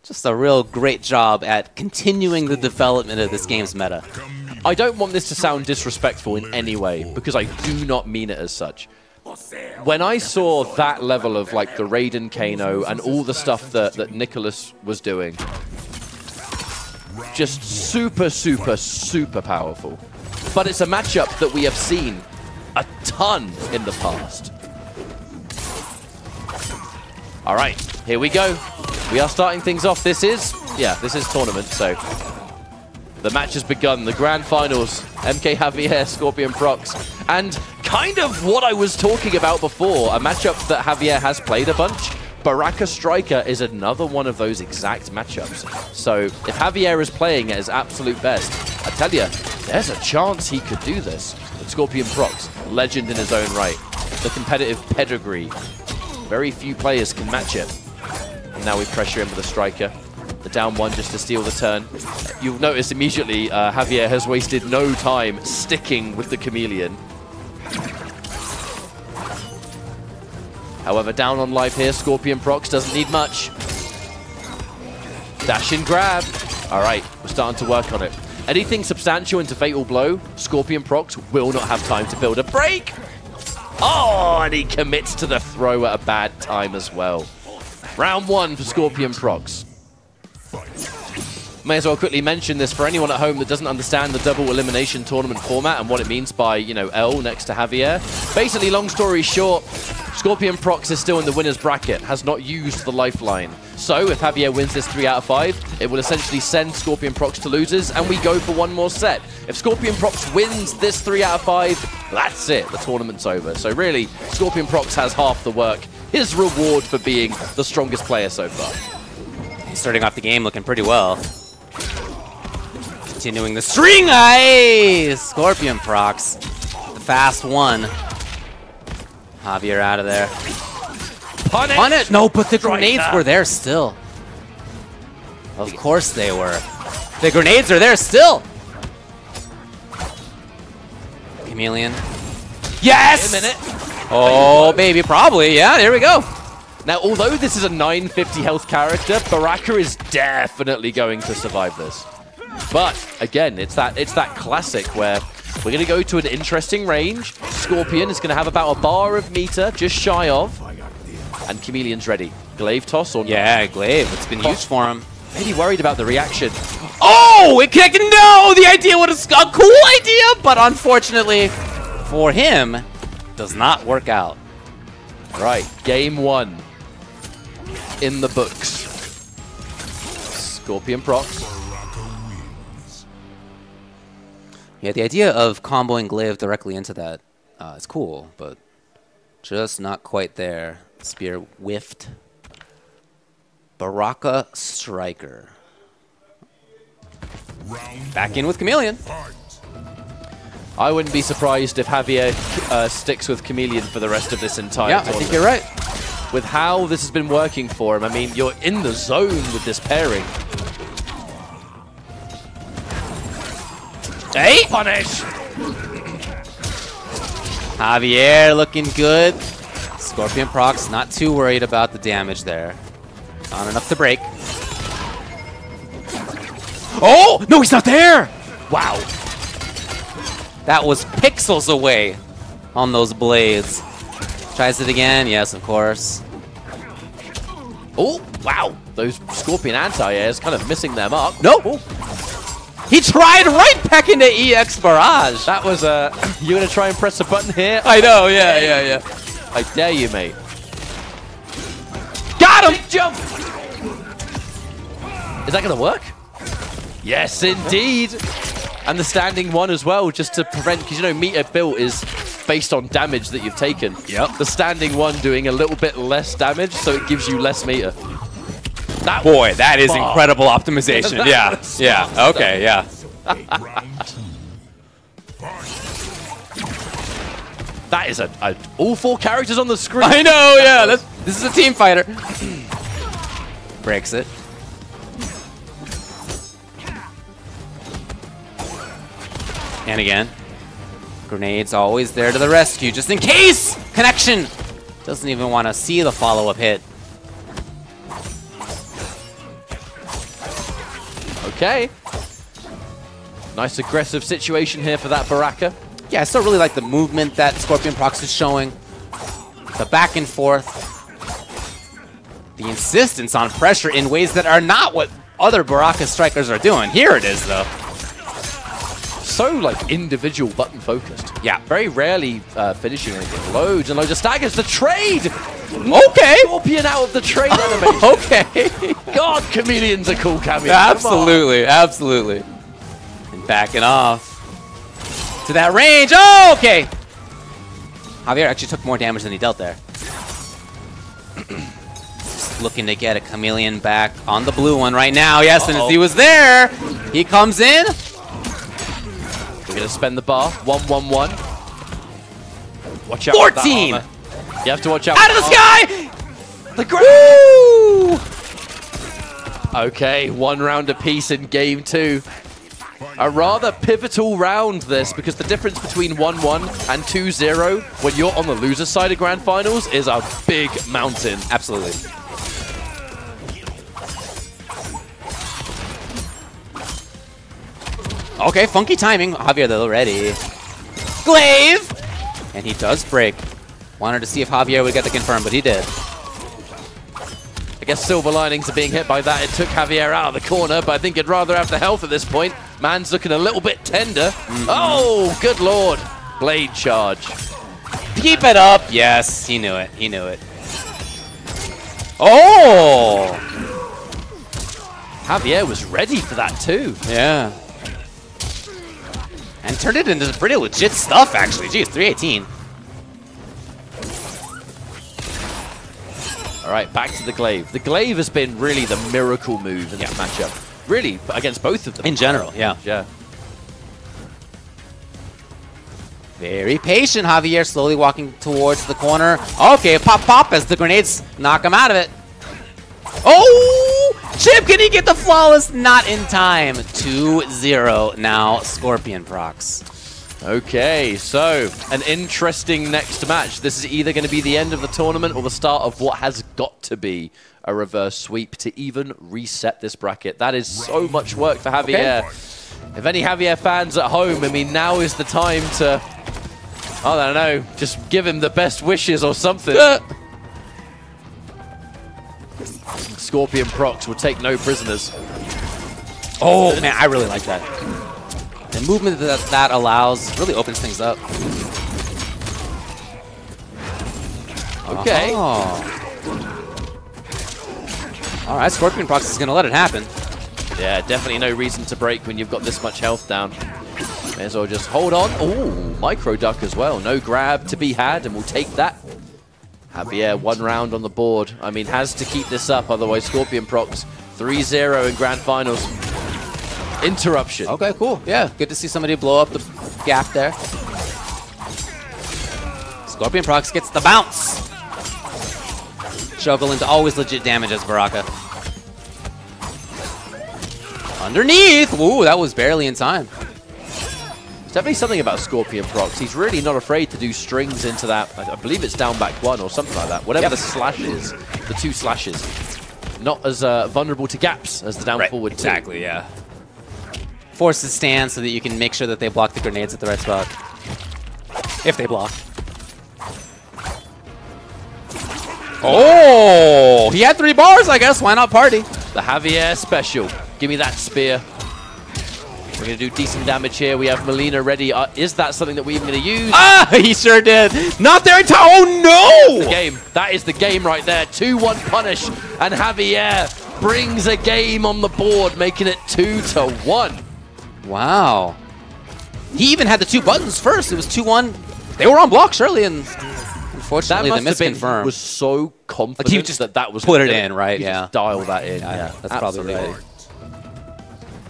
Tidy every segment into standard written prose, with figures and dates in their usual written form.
Just a real great job at continuing the development of this game's meta. I don't want this to sound disrespectful in any way, because I do not mean it as such. When I saw that level of like the Raiden Kano and all the stuff that Nicholas was doing, just super, super, super powerful. But it's a matchup that we have seen a ton in the past. All right, here we go. We are starting things off. This is tournament, so the match has begun. The grand finals, MKJavier, ScorpionProcs, and kind of what I was talking about before, a matchup that Javier has played a bunch. Baraka Striker is another one of those exact matchups. So if Javier is playing at his absolute best, I tell you, there's a chance he could do this. But ScorpionProcs, legend in his own right, the competitive pedigree. Very few players can match it. And now we pressure him with a Striker. The down one just to steal the turn. You'll notice immediately Javier has wasted no time sticking with the Chameleon. However, down on life here, ScorpionProcs doesn't need much. Dash and grab. All right, we're starting to work on it. Anything substantial into Fatal Blow, ScorpionProcs will not have time to build a break. Oh, and he commits to the throw at a bad time as well. Round one for ScorpionProcs. May as well quickly mention this for anyone at home that doesn't understand the double elimination tournament format and what it means by, you know, L next to Javier. Basically, long story short, ScorpionProcs is still in the winner's bracket, has not used the lifeline. So if Javier wins this 3 out of 5, it will essentially send ScorpionProcs to losers, and we go for one more set. If ScorpionProcs wins this 3 out of 5, that's it, the tournament's over. So really, ScorpionProcs has half the work, his reward for being the strongest player so far. He's starting off the game looking pretty well. Continuing the string. Nice! ScorpionProcs. The fast one. Javier out of there. Punish! Punish! No, but the grenades were there still. Of course they were. The grenades are there still. Chameleon. Yes! Wait a minute. Oh, baby, probably. Yeah, there we go. Now, although this is a 950 health character, Baraka is definitely going to survive this. But again, it's that classic where we're going to go to an interesting range. Scorpion is going to have about a bar of meter, just shy of. And Chameleon's ready. Glaive toss or not? Yeah, Glaive. It's been huge for him. Maybe worried about the reaction. Oh, it kicked. No, the idea was a cool idea, but unfortunately for him, does not work out. Right, game one in the books. ScorpionProcs. Yeah, the idea of comboing Glaive directly into that is cool, but just not quite there. Spear whiffed. Baraka Striker. Back in with Chameleon. I wouldn't be surprised if Javier sticks with Chameleon for the rest of this entire tournament. I think you're right. With how this has been working for him, I mean, you're in the zone with this pairing. Hey! Punish! Javier looking good. ScorpionProcs not too worried about the damage there. Not enough to break. Oh! No, he's not there! Wow. That was pixels away on those blades. Tries it again. Yes, of course. Oh, wow. Those Scorpion anti-airs kind of missing their mark. Nope. Oh. He tried right back into EX Barrage. That was you going to try and press a button here? I know, yeah. I dare you, mate. Got him! Big jump! Is that going to work? Yes, indeed. And the standing one as well, just to prevent, because you know, meter built is based on damage that you've taken. Yep. The standing one doing a little bit less damage, so it gives you less meter. That Boy, that is incredible optimization. Yeah. Okay, yeah. That is all 4 characters on the screen. I know, yeah. This is a team fighter. Breaks it. And again. Grenades always there to the rescue, just in case! Connection! Doesn't even want to see the follow-up hit. Okay. Nice aggressive situation here for that Baraka. Yeah, I still really like the movement that ScorpionProcs is showing. The back and forth. The insistence on pressure in ways that are not what other Baraka strikers are doing. Here it is, though. So, like, individual button focused. Yeah. Very rarely finishing anything. Loads and loads of staggers. The trade! Okay! Scorpion out of the trade animation. Okay. God, chameleons are cool, Camille. Absolutely, absolutely. And backing off to that range. Oh, okay. Javier actually took more damage than he dealt there. Just looking to get a chameleon back on the blue one right now. Yes, and as he was there, he comes in. We're going to spend the bar. 1-1-1. Watch out. 14! You have to watch out. Out of the sky! The ground! Okay, 1 round apiece in game 2. A rather pivotal round, this, because the difference between 1-1 and 2-0 when you're on the loser side of Grand Finals is a big mountain. Absolutely. Okay, funky timing. Javier, though, ready. Glaive! And he does break. Wanted to see if Javier would get the confirm, but he did. I guess silver linings are being hit by that. It took Javier out of the corner, but I think he'd rather have the health at this point. Man's looking a little bit tender. Oh, good lord. Blade charge. Keep it up. Yes, he knew it. He knew it. Oh! Javier was ready for that too. Yeah. And turned it into pretty legit stuff, actually. Geez, 318. All right, back to the glaive. The glaive has been really the miracle move in this matchup. Really, against both of them. In general, yeah. Yeah. Very patient, Javier, slowly walking towards the corner. Okay, pop as the grenades knock him out of it. Oh! Chip, can he get the flawless? Not in time. 2-0 now, ScorpionProcs. Okay, so an interesting next match. This is either going to be the end of the tournament or the start of what has got to be a reverse sweep to even reset this bracket. That is so much work for Javier. Okay. If any Javier fans at home, I mean, now is the time to, I don't know, just give him the best wishes or something. ScorpionProcs will take no prisoners. Oh, man, I really like that. The movement that allows really opens things up. Okay. Oh. All right, ScorpionProcs is going to let it happen. Yeah, definitely no reason to break when you've got this much health down. May as well just hold on. Oh, micro duck as well. No grab to be had, and we'll take that. Javier, 1 round on the board. I mean, has to keep this up, otherwise ScorpionProcs 3-0 in Grand Finals. Interruption. Okay, cool. Yeah, good to see somebody blow up the gap there. ScorpionProcs gets the bounce. Shovel into always legit damage as Baraka. Underneath! Ooh, that was barely in time. There's definitely something about ScorpionProcs. He's really not afraid to do strings into that. I believe it's down back 1 or something like that. Whatever the slash is, the 2 slashes. Not as vulnerable to gaps as the down forward 2. Exactly, yeah. Force to stand so that you can make sure that they block the grenades at the right spot. If they block. Oh! He had 3 bars, I guess. Why not party? The Javier special. Give me that spear. We're going to do decent damage here. We have Melina ready. Is that something that we're even going to use? Ah! He sure did. Not there in time. Oh, no! That's the game. That is the game right there. 2-1 punish. And Javier brings a game on the board, making it 2-1. Wow. He even had the 2 buttons first. It was 2-1. They were on block, surely, and unfortunately the misconfirmed. Was so confident like he just that was put it in, right? He Yeah. Just dial that in. Yeah, that's probably right.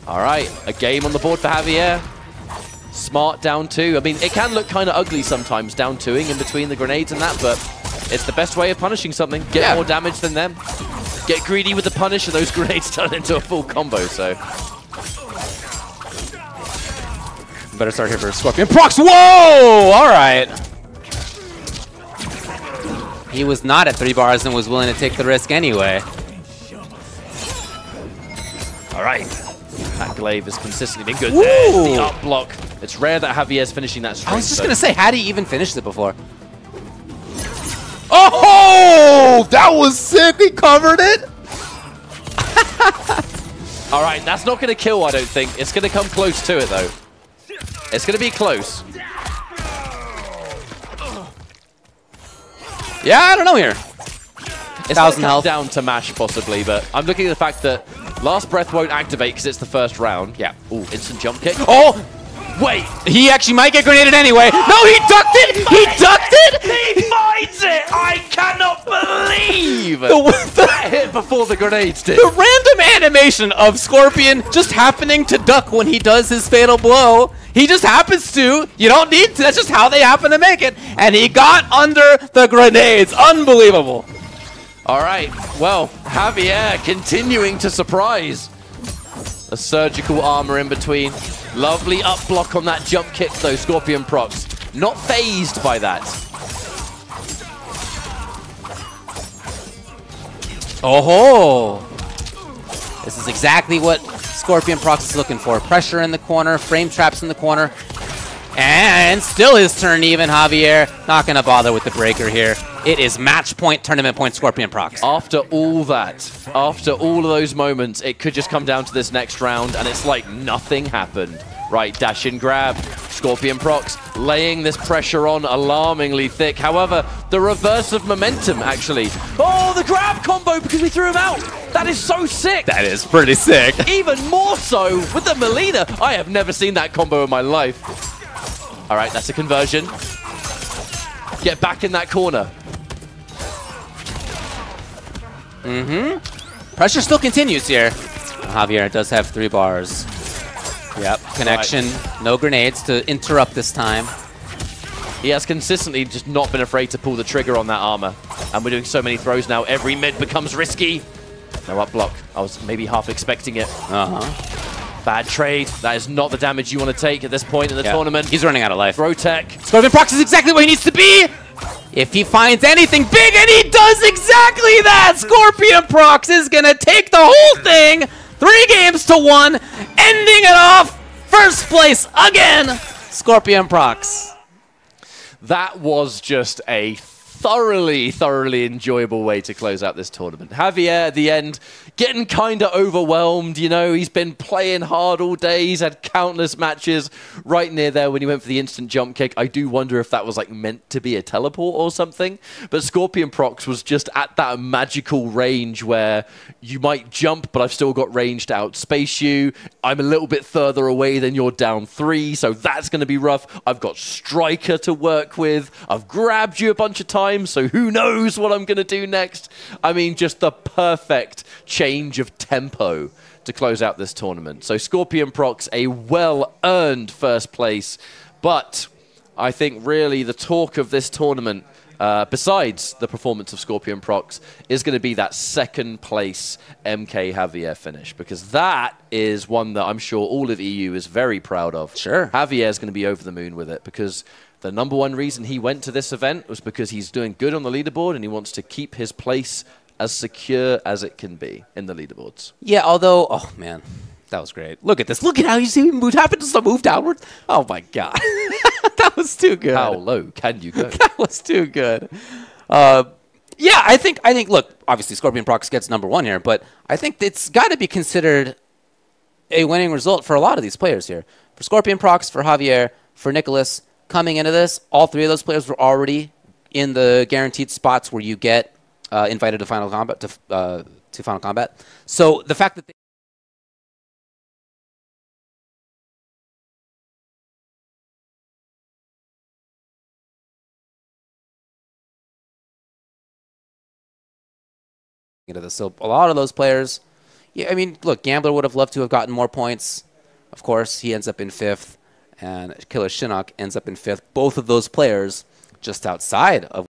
All right, a game on the board for Javier. Smart down 2. I mean, it can look kind of ugly sometimes, down 2ing in between the grenades and that, but it's the best way of punishing something. Get more damage than them. Get greedy with the punish, and those grenades turn into a full combo, so. Better start here for ScorpionProcs. Whoa! All right. He was not at 3 bars and was willing to take the risk anyway. All right. That glaive has consistently been good. Ooh. There's the up block. It's rare that Javier's finishing that string. I was just going to say, had he even finished it before? Oh! That was sick! He covered it! All right, that's not going to kill, I don't think. It's going to come close to it, though. It's going to be close. Yeah, I don't know here. It's going to come down to mash, possibly, but I'm looking at the fact that Last Breath won't activate because it's the first round. Yeah. Ooh, instant jump kick. Oh! Wait! He actually might get grenaded anyway. No, he ducked it! He ducked it! He finds it! I cannot believe that hit before the grenades did. The random animation of Scorpion just happening to duck when he does his fatal blow. He just happens to. You don't need to. That's just how they happen to make it. And he got under the grenades. Unbelievable. All right. Well, Javier continuing to surprise. A surgical armor in between. Lovely up block on that jump kick, though, ScorpionProcs. Not phased by that. Oh-ho! This is exactly what ScorpionProcs is looking for. Pressure in the corner, frame traps in the corner. And still his turn even, Javier. Not going to bother with the breaker here. It is match point, tournament point, ScorpionProcs. After all that, after all of those moments, it could just come down to this next round, and it's like nothing happened. Right, dash in grab. ScorpionProcs laying this pressure on alarmingly thick. However, the reverse of momentum, actually. Oh, the grab combo because we threw him out. That is so sick. That is pretty sick. Even more so with the Melina. I have never seen that combo in my life. All right, that's a conversion. Get back in that corner. Pressure still continues here. Javier does have 3 bars. Yep, connection. Right. No grenades to interrupt this time. He has consistently just not been afraid to pull the trigger on that armor. And we're doing so many throws now, every mid becomes risky. No up block. I was maybe half expecting it. Bad trade. That is not the damage you want to take at this point in the tournament. He's running out of life. Throw tech. ScorpionProcs is exactly where he needs to be. If he finds anything big, and he does exactly that, ScorpionProcs is going to take the whole thing. 3 games to 1, ending it off. First place again, ScorpionProcs. That was just a thoroughly enjoyable way to close out this tournament. Javier at the end getting kind of overwhelmed, you know, he's been playing hard all day, he's had countless matches right near there when he went for the instant jump kick. I do wonder if that was like meant to be a teleport or something, but ScorpionProcs was just at that magical range where you might jump, but I've still got range to outspace you. I'm a little bit further away than you're down 3, so that's going to be rough. I've got Striker to work with. I've grabbed you a bunch of times, so who knows what I'm going to do next. I mean, just the perfect change of tempo to close out this tournament. So ScorpionProcs, a well-earned first place, but I think really the talk of this tournament, besides the performance of ScorpionProcs, is going to be that second place MKJavier finish, because that is one that I'm sure all of EU is very proud of. Sure. Javier is going to be over the moon with it, because the #1 reason he went to this event was because he's doing good on the leaderboard and he wants to keep his place as secure as it can be in the leaderboards. Yeah, although, oh man, that was great. Look at this. Look at how you see him move. Happened to move downward. Oh my god, that was too good. How low can you go? That was too good. Yeah, I think. Look, obviously ScorpionProcs gets #1 here, but I think it's got to be considered a winning result for a lot of these players here. For ScorpionProcs, for Javier, for Nicholas. Coming into this, all 3 of those players were already in the guaranteed spots where you get invited to Final Combat. To Final Combat. So the fact that they into this, so a lot of those players, yeah, I mean, look, Gambler would have loved to have gotten more points. Of course, he ends up in 5th. And Killer Shinnok ends up in 5th. Both of those players just outside of